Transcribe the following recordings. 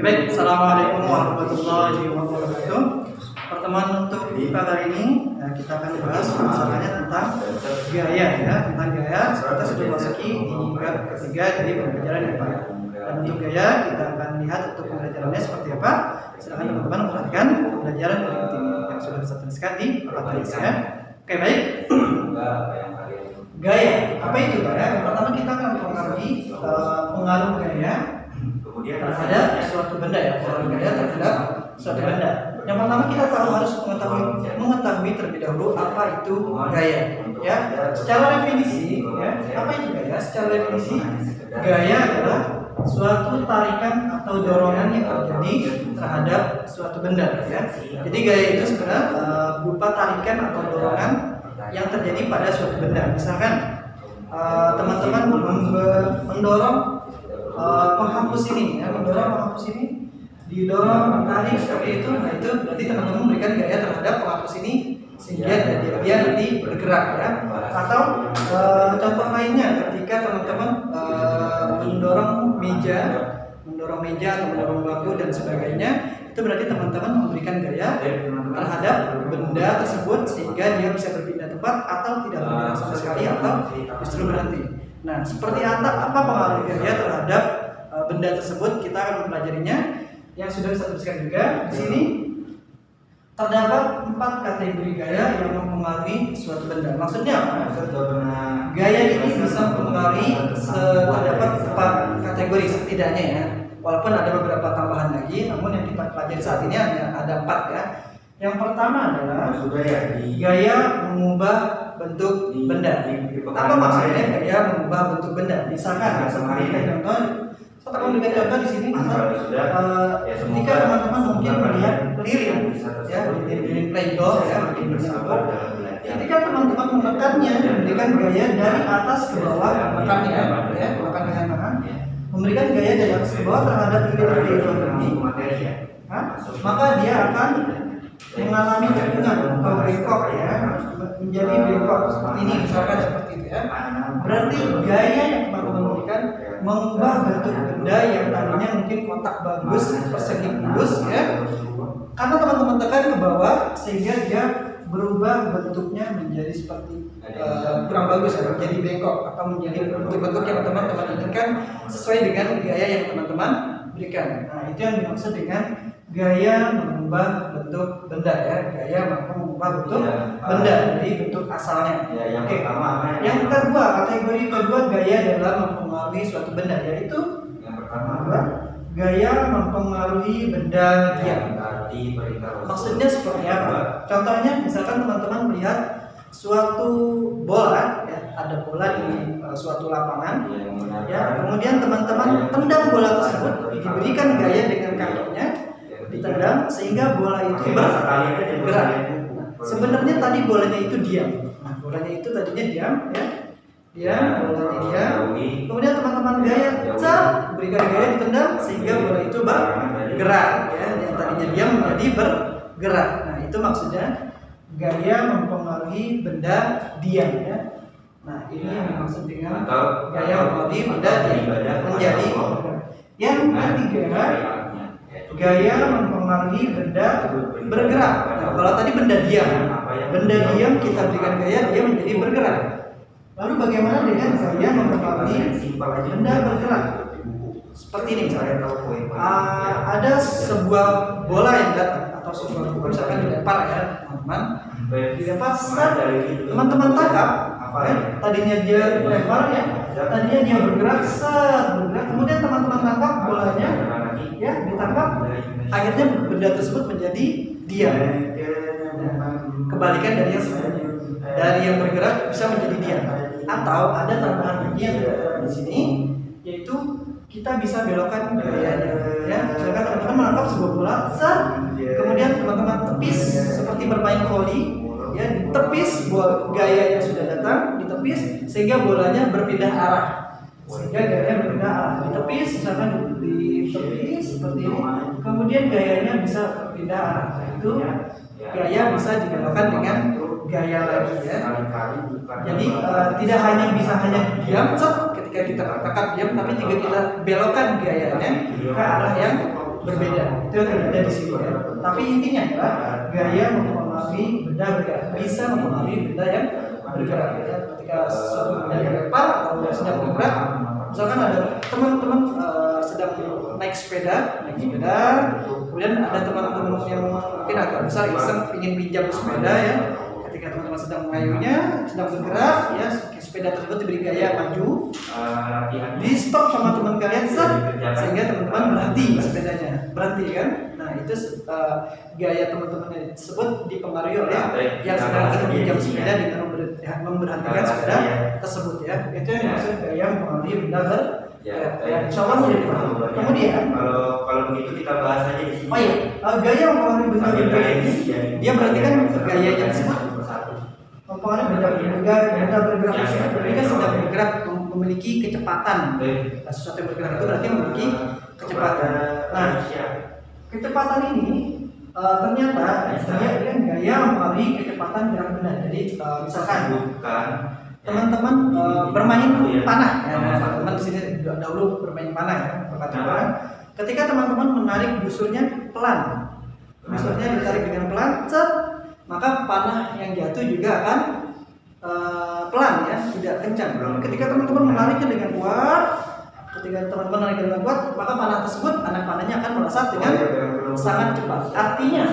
Baik, assalamualaikum warahmatullahi wabarakatuh. Pertemuan untuk IPA kali ini kita akan bahas masalahnya tentang gaya ya, tentang gaya. Kita sudah masuki di bab ketiga dari pembelajaran IPA. Dan untuk gaya kita akan lihat untuk pembelajarannya seperti apa. Silakan teman-teman perhatikan pembelajaran berikut ini yang sudah saya tuliskan di papan ya. Oke, baik. Gaya, apa itu gaya? Yang pertama kita akan mempengaruhi pengaruh gaya terhadap suatu benda ya, pengaruh gaya terhadap suatu benda. Yang pertama kita harus mengetahui terlebih dahulu apa itu gaya. Ya, secara definisi ya, apa itu gaya? Secara definisi gaya adalah suatu tarikan atau dorongan yang terjadi terhadap suatu benda ya. Jadi gaya itu sebenarnya berupa tarikan atau dorongan yang terjadi pada suatu benda. Misalkan teman-teman mendorong penghapus ini, ya, mendorong penghapus ini, didorong menarik seperti itu. Nah itu berarti teman-teman memberikan gaya terhadap penghapus ini sehingga dia nanti bergerak ya. Atau contoh lainnya ketika teman-teman mendorong meja atau mendorong bangku dan sebagainya, itu berarti teman-teman memberikan gaya terhadap benda tersebut sehingga dia bisa berpindah tempat atau tidak bergerak sama sekali atau justru berhenti. Nah, seperti apa pengaruh gaya terhadap benda tersebut, kita akan mempelajarinya. Yang sudah saya tuliskan juga di sini terdapat 4 kategori gaya yang mempengaruhi suatu benda. Maksudnya apa? Gaya ini bisa mempengaruhi terdapat 4 kategori setidaknya ya. Walaupun ada beberapa tambahan lagi, namun yang kita pelajari saat ini ada 4 ya. Yang pertama adalah gaya mengubah bentuk benda. Apa maksudnya gaya mengubah bentuk benda? Misalkan contoh, saya akan memberikan contoh di sini. Ketika teman-teman mungkin melihat lilin, ya, lilin playdoh, ya, ketika teman-teman menekannya, memberikan gaya dari atas ke bawah, menekannya, ya, menekan dengan tangan, memberikan gaya dari atas ke bawah terhadap lilin playdoh ini, maka dia akan mengalami tekungan atau bengkok ya, menjadi bengkok seperti ini, misalkan seperti itu ya. Berarti gaya yang teman-teman berikan mengubah bentuk benda yang tadinya mungkin kotak bagus, persegi mulus ya, karena teman-teman tekan ke bawah sehingga dia berubah bentuknya menjadi seperti kurang bagus ya, menjadi bengkok atau menjadi bentuk-bentuk yang teman-teman inginkan sesuai dengan gaya yang teman-teman berikan. Nah, itu yang dimaksud dengan gaya mengubah bentuk benda ya, gaya mengubah bentuk benda dari bentuk asalnya. Oke. Yang kedua, kategori kedua gaya dalam mempengaruhi suatu benda, yaitu yang pertama gaya mempengaruhi benda diam. Maksudnya seperti apa? Contohnya misalkan teman-teman melihat suatu bola ya, ada bola di suatu lapangan ya, kemudian teman-teman tendang bola tersebut, diberikan gaya dengan kakinya, ditendang sehingga bola itu bergerak. Sebenarnya tadi bolanya itu diam. Nah, bolanya itu tadinya diam ya, bolanya diam. Kemudian teman-teman gaya, berikan gaya ditendang sehingga bola itu bergerak ya, yang tadinya diam menjadi bergerak. Nah, itu maksudnya gaya mempengaruhi benda diam ya. Nah, ini yang dimaksud dengan gaya mempengaruhi benda diam menjadi bergerak. Yang ketiga, gaya mempengaruhi benda bergerak. Nah, kalau tadi benda diam kita berikan gaya dia menjadi bergerak. Lalu bagaimana dengan gaya mempengaruhi benda bergerak? Seperti ini misalnya, ada sebuah bola yang datang atau sebuah buku misalkan dilempar ya teman-teman, dilempar, teman-teman tangkap. Tadinya dia lempar ya, tadinya dia bergerak, kemudian teman-teman tangkap bolanya ya, ditangkap, akhirnya benda tersebut menjadi diam. Kebalikan dari yang sebelumnya, dari yang bergerak bisa menjadi diam. Atau ada tambahan lagi yang di sini, yaitu kita bisa belokkan gayanya ya. Misalkan teman-teman menangkap sebuah bola, kemudian teman-teman tepis seperti bermain voli ya, ditepis gaya yang sudah datang, ditepis sehingga bolanya berpindah arah. Sehingga gayanya berpindah arah, ditepis misalkan ditepis seperti ini, kemudian gayanya bisa berpindah arah. Itu gaya bisa dibelokkan dengan gaya lagi ya. Jadi tidak hanya diam ketika kita katakan diam, tapi juga kita belokkan gayanya ke arah yang berbeda. Itu yang berbeda di sini ya. Tapi intinya adalah gaya mempengaruhi benda bergerak, bisa mempengaruhi benda yang bergerak ya. Ketika suatu benda dilempar atau sedang bergerak, misalkan ada teman-teman sedang naik sepeda, kemudian ada teman-teman yang mungkin agak besar iseng ingin pinjam sepeda ya. Ketika teman-teman sedang mengayuhnya, sedang bergerak ya, sepeda tersebut diberi gaya maju, di stop sama teman kalian sehingga teman-teman berhenti kan. Nah itu gaya teman-teman tersebut dipengaruhi oleh yang sedang ingin pinjam sepeda dengan memberhentikan sepeda tersebut ya. Itu yang dimaksud gaya mempengaruhi benda insyaallah menjadi paham. Kemudian kalau begitu kita bahas aja di sini. Oh iya, gaya mempengaruhi benda bergerak ini dia berarti kan gaya yang tersebut mempengaruhi benda bergerak tersebut berarti kan sedang bergerak, memiliki kecepatan. Sesuatu yang bergerak itu berarti memiliki kecepatan. Nah, kecepatan ini ternyata dia kan gaya mempengaruhi kecepatan gerak benda. Jadi misalkan teman-teman bermain panah ya, teman-teman di sini dahulu bermain panah ya, berkata ketika teman-teman menarik busurnya pelan, busurnya ditarik dengan pelan, maka panah yang jatuh juga akan pelan ya, tidak kencang. Ketika teman-teman menariknya dengan kuat, maka panah tersebut, anak panahnya akan melesat dengan sangat cepat. Artinya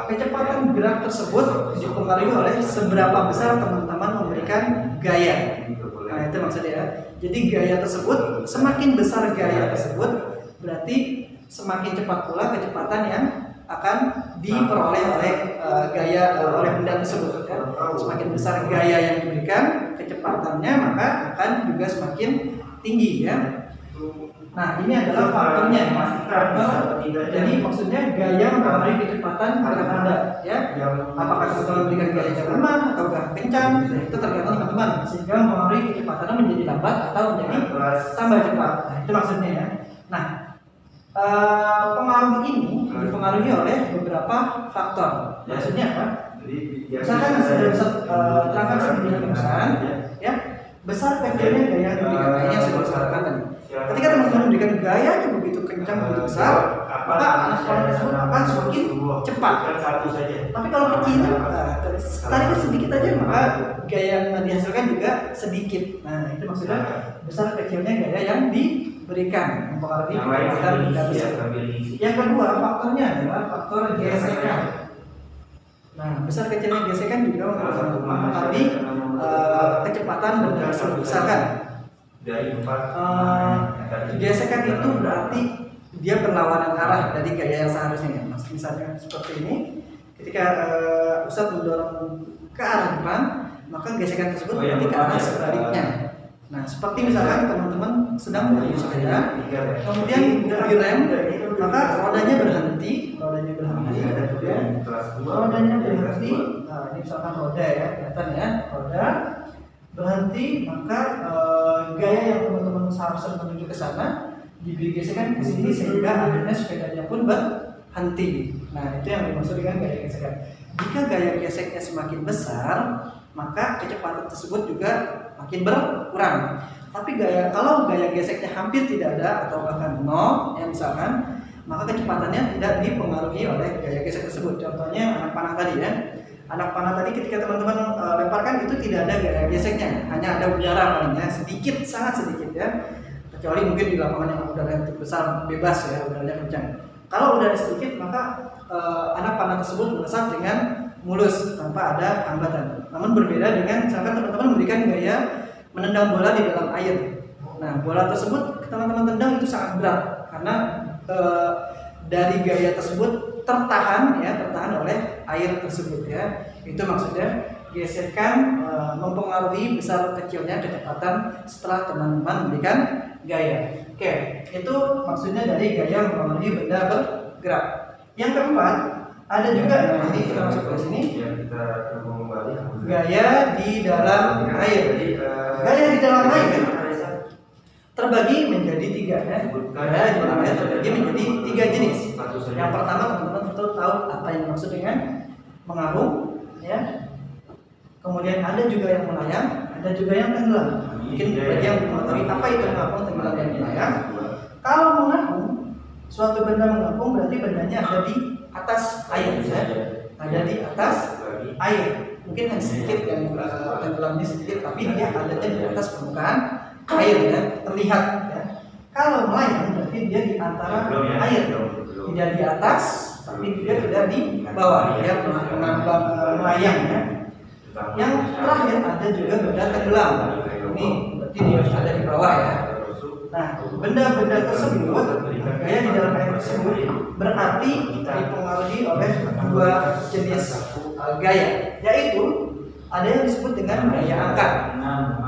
kecepatan gerak tersebut dipengaruhi oleh seberapa besar teman-teman memberikan gaya. Nah itu maksudnya. Jadi gaya tersebut, semakin besar gaya tersebut, berarti semakin cepat pula kecepatan yang akan diperoleh oleh oleh benda tersebut. Kan? Semakin besar gaya yang diberikan, kecepatannya maka akan juga semakin tinggi ya. Nah ini adalah faktornya. Jadi maksudnya gaya mempengaruhi kecepatan gerak benda ya. Apakah teman-teman memberikan gaya yang lemah atau kencang, itu tergantung teman-teman, sehingga mempengaruhi kecepatannya menjadi lambat atau menjadi tambah cepat. Nah itu maksudnya ya. Nah pengaruh ini dipengaruhi oleh beberapa faktor. Maksudnya apa? Misalkan sudah bisa terangkan sebelumnya perusahaan ya, besar kecilnya gaya yang diberikan, yang sudah disebutkan tadi. Ketika teman-teman memberikan gayanya begitu kencang, begitu besar, maka anak panah tersebut akan semakin cepat. Tapi kalau kecil, tariknya sedikit aja, maka gaya yang dihasilkan juga sedikit. Nah itu maksudnya besar kecilnya gaya yang diberikan mempengaruhi kecepatan benda tersebut. Yang kedua faktornya adalah faktor gesekan. Nah besar kecilnya gesekan juga mempengaruhi kecepatan benda tersebut. Misalkan gesekan itu berarti dia berlawanan arah dari gaya yang seharusnya ya. Misalnya seperti ini, ketika Ustadz mendorong ke arah depan, maka gesekan tersebut berarti ke arah sebaliknya. Nah seperti misalkan teman-teman sedang mengayuh sepeda, kemudian direm, maka rodanya berhenti. Nah ini misalkan roda ya, kelihatan ya, roda berhenti, maka gaya yang teman-teman seharusnya menuju ke sana diberi gesekan ke sini sehingga akhirnya sepedanya pun berhenti. Nah itu yang dimaksud dengan gaya gesekan. Jika gaya geseknya semakin besar, maka kecepatan tersebut juga makin berkurang. Tapi kalau gaya geseknya hampir tidak ada atau bahkan nol, ya misalkan, maka kecepatannya tidak dipengaruhi oleh gaya gesek tersebut. Contohnya anak panah tadi ya. Anak panah tadi ketika teman-teman lemparkan itu tidak ada gaya geseknya, hanya ada udara palingnya sedikit, sangat sedikit ya. Kecuali mungkin di lapangan yang udara besar bebas ya, udaranya kencang. Kalau udara sedikit maka anak panah tersebut melesat dengan mulus tanpa ada hambatan. Namun berbeda dengan misalkan teman-teman memberikan gaya menendang bola di dalam air. Nah bola tersebut teman-teman tendang itu sangat berat karena dari gaya tersebut tertahan oleh air tersebut ya. Itu maksudnya gesekan mempengaruhi besar kecilnya kecepatan setelah teman-teman memberikan gaya. Oke, itu maksudnya dari gaya mempengaruhi benda bergerak. Yang keempat, ada juga nanti kita masuk ke sini. Gaya di dalam air. Gaya di dalam air terbagi menjadi tiga ya. Gaya di dalam air terbagi menjadi tiga jenis. Yang pertama teman-teman betul tahu apa yang dimaksud dengan mengapung ya. Kemudian ada juga yang melayang, ada juga yang tenggelam. Mungkin bagi yang mengetahui apa itu mengapung, tenggelam, dan melayang. Kalau mengapung suatu benda mengapung berarti bendanya ada di atas air ya. Ada di atas air. Mungkin hanya sedikit yang tenggelamnya sedikit, tapi dia adanya di atas permukaan air ya, terlihat ya. Kalau melayang berarti dia di antara air, tidak di atas, tapi dia tidak di bawah ya, melayang ya. Yang terakhir ada juga benda tenggelam. Ini berarti dia ada di bawah ya. Nah, benda-benda tersebut, gaya di dalam air tersebut berarti dipengaruhi oleh dua jenis gaya, yaitu ada yang disebut dengan gaya angkat,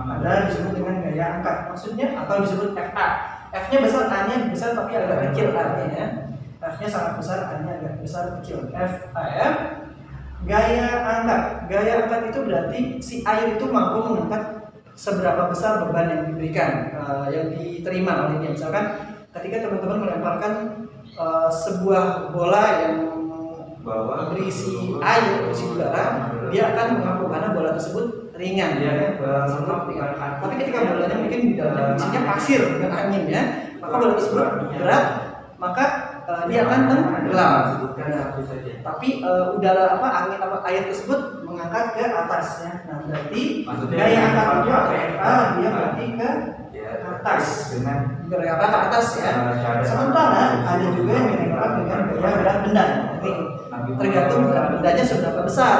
ada yang disebut dengan gaya angkat. Maksudnya atau disebut FA. F-nya besar, A-nya besar tapi agak kecil artinya. F-nya sangat besar, A-nya agak besar kecil. FAF. Gaya angkat. Gaya angkat itu berarti si air itu mampu mengangkat seberapa besar beban yang diberikan, yang diterima olehnya. Misalkan ketika teman-teman melemparkan sebuah bola yang berisi air, berisi udara, dia akan mengapung karena bola tersebut ringan ya, ringan. Tapi ketika bolanya mungkin di dalamnya isinya pasir dengan angin ya, maka bola tersebut berat, maka dia akan tenggelam. Tapi udara angin air tersebut mengangkat ke atas ya. Nah, berarti gaya angkat itu atau dia berarti ke atas. Gaya angkat ke atas ya. Sementara ada juga yang menangkap dengan gaya berat benda. Ini tergantung berat bendanya seberapa besar.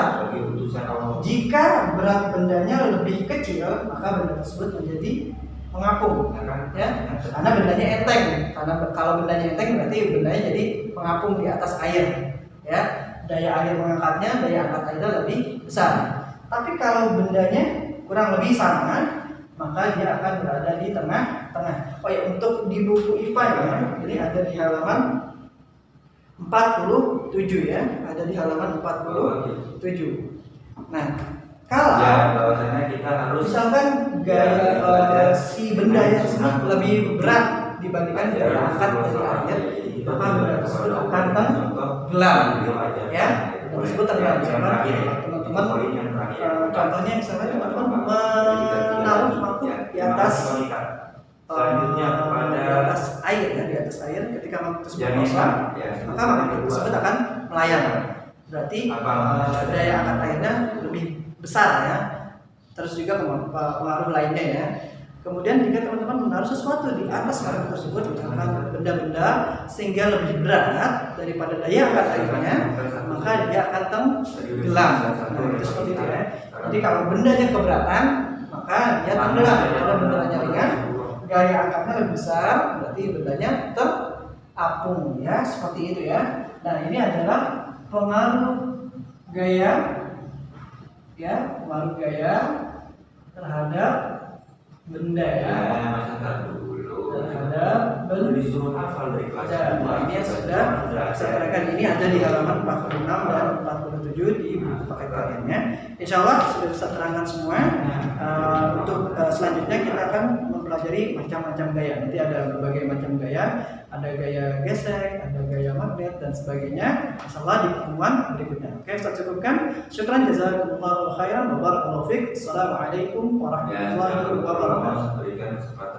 Jika berat bendanya lebih kecil, maka benda tersebut menjadi mengapung ya, karena bendanya enteng. Karena kalau bendanya enteng berarti bendanya jadi mengapung di atas air ya. Daya air mengangkatnya, daya angkat airnya lebih besar. Tapi kalau bendanya kurang lebih sama, maka dia akan berada di tengah-tengah. Oh ya, untuk di buku IPA ya, ini ada di halaman 47 ya, ada di halaman 47. Nah, kalau kita harus misalkan gaya si benda yang lebih berat dibandingkan gaya angkat dari air, maka benda tersebut akan tenggelam ya. Benda tersebut tenggelam. Misalkan teman-teman contohnya misalkan teman-teman menaruh mangkuk di atas di atas air ya, di atas air. Ketika mangkuk tersebut kosong, maka mangkuk tersebut akan melayang. Berarti daya angkat airnya lebih besar ya. Terus juga pengaruh lainnya ya. Kemudian jika teman-teman menaruh sesuatu di atas mangkuk tersebut, misalkan benda-benda sehingga lebih berat daripada daya angkat airnya, maka dia akan tenggelam. Nah, itu seperti itu ya. Jadi kalau bendanya keberatan, maka dia tenggelam. Kalau bendanya ringan, gaya angkatnya lebih besar, berarti bendanya terapung ya, seperti itu ya. Nah, ini adalah pengaruh gaya ya, pengaruh gaya terhadap benda ya, terhadap benda. disuruh hafal dari kelas Ini yang sudah saya terangkan, ini ada di halaman 46 dan 47 di buku paket kaliannya. Insya Allah sudah bisa terangkan semua. Untuk selanjutnya kita akan mempelajari macam-macam gaya. Nanti ada berbagai macam gaya, ada gaya gesek, ada gaya magnet dan sebagainya. Insya Allah di pertemuan berikutnya. Oke, saya cukupkan. Syukran jazakumullahu khairan wa barakallahu fiik. Assalamualaikum warahmatullahi wabarakatuh.